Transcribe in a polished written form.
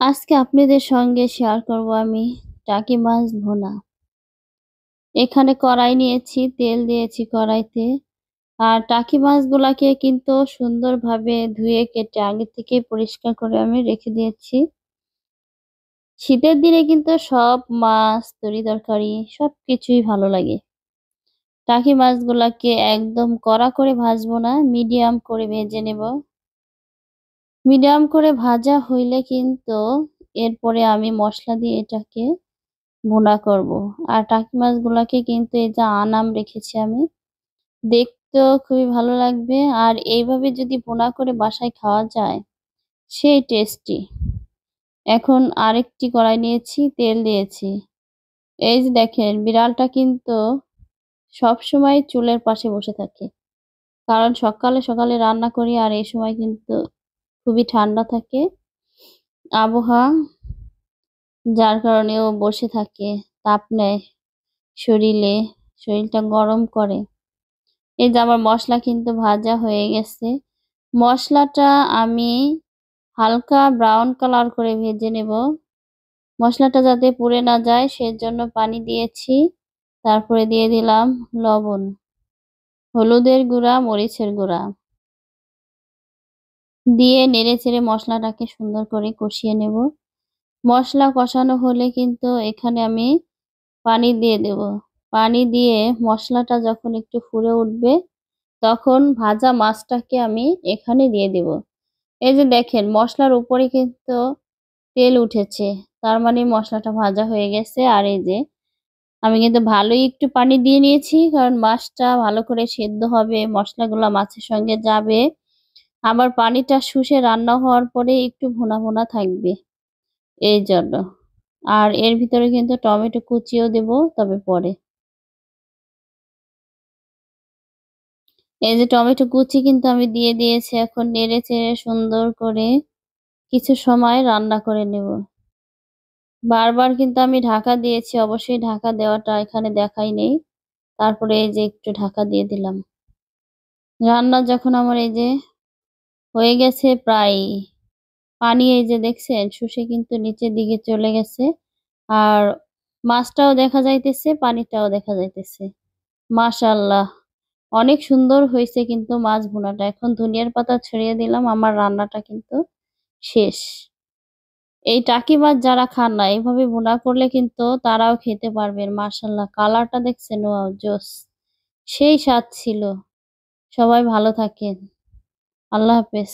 আজকে আপনাদের সঙ্গে শেয়ার করব আমি টাকি মাছ ভুনা। এখানে কড়াই নিয়েছি, তেল দিয়েছি কড়াইতে। আর টাকি মাছগুলাকে কিন্তু সুন্দরভাবে ধুয়ে কেটে আগে থেকেই পরিষ্কার করে আমি রেখে দিয়েছি। শীতের দিনে কিন্তু সব মাছ, তরি-তরকারি সবকিছুই ভালো লাগে। টাকি মাছগুলাকে একদম কড়া করে ভাজবো না, মিডিয়াম করে ভেজে নেব। মিডিয়াম করে ভাজা হইলে কিন্তু এরপরে আমি মসলা দিয়ে এটাকে ভুনা করব। আর টাকি মাছগুলাকে কিন্তু এই যে আনাম রেখেছি আমি। দেখতেও খুবই ভালো লাগবে। আর এইভাবে যদি ভুনা করে বাসায় খাওয়া যায়, সেই টেস্টি। এখন আরেকটি কড়াই নিয়েছি, তেল দিয়েছি। এই যে দেখেন বিড়ালটা কিন্তু সবসময় চুলের পাশে বসে থাকে। কারণ সকালে, সকালে রান্না করি আর এই সময় কিন্তু খুবই ঠান্ডা থাকে আবহাওয়া। যার কারণে ও বসে থাকে, তাপ নেয় শরীরে, শরীরটা গরম করে। এই যে আমার মসলা কিন্তু ভাজা হয়ে গেছে। মসলাটা আমি হালকা ব্রাউন কালার করে ভেজে নেব। মসলাটা যাতে পুড়ে না যায় সেজন্য পানি দিয়েছি। তারপরে দিয়ে দিলাম লবণ, হলুদের গুঁড়া, মরিচের গুঁড়া দিয়ে নেড়েচেড়ে মসলাটাকে সুন্দর করে কষিয়ে নেব। মসলা কষানো হলে কিন্তু এখানে আমি পানি দিয়ে দেব। পানি দিয়ে মসলাটা যখন একটু ফুটে উঠবে তখন ভাজা মাছটাকে আমি এখানে দিয়ে দেব। এই যে দেখেন মসলার উপরে কিন্তু তেল উঠেছে, তার মানে মশলাটা ভাজা হয়ে গেছে। আর এই যে আমি কিন্তু ভালোই একটু পানি দিয়ে নিয়েছি, কারণ মাছটা ভালো করে সেদ্ধ হবে, মশলাগুলো মাছের সঙ্গে যাবে। আবার পানিটা শুষে রান্না হওয়ার পরে একটু ভুনা ভুনা থাকবে এই জন্য। আর এর ভিতরে কিন্তু টমেটো কুচিও দেব, তবে পরে। এই যে টমেটো কুচি কিন্তু আমি দিয়ে দিয়েছি। এখন নেড়ে চেড়ে সুন্দর করে কিছু সময় রান্না করে নেব। বারবার কিন্তু আমি ঢাকা দিয়েছি, অবশ্যই ঢাকা দেওয়াটা এখানে দেখাই নেই। তারপরে এই যে একটু ঢাকা দিয়ে দিলাম। রান্না যখন আমার এই যে হয়ে গেছে প্রায়, পানি এই যে দেখছেন শুষে কিন্তু নিচের দিকে চলে গেছে। আর মাছটাও দেখা যাইতেছে, পানিটাও দেখা যাইতেছে। মাশাআল্লাহ, অনেক সুন্দর হয়েছে কিন্তু মাছ ভুনাটা। এখন ধনিয়ার পাতা ছড়িয়ে দিলাম, আমার রান্নাটা কিন্তু শেষ। এই টাকি মাছ যারা খান না এইভাবে ভুনা করলে কিন্তু তারাও খেতে পারবেন। মাশাআল্লাহ, কালারটা দেখছেন, ওয়াও জোস, সেই স্বাদ ছিল। সবাই ভালো থাকেন। আল্লাহ হাফেজ।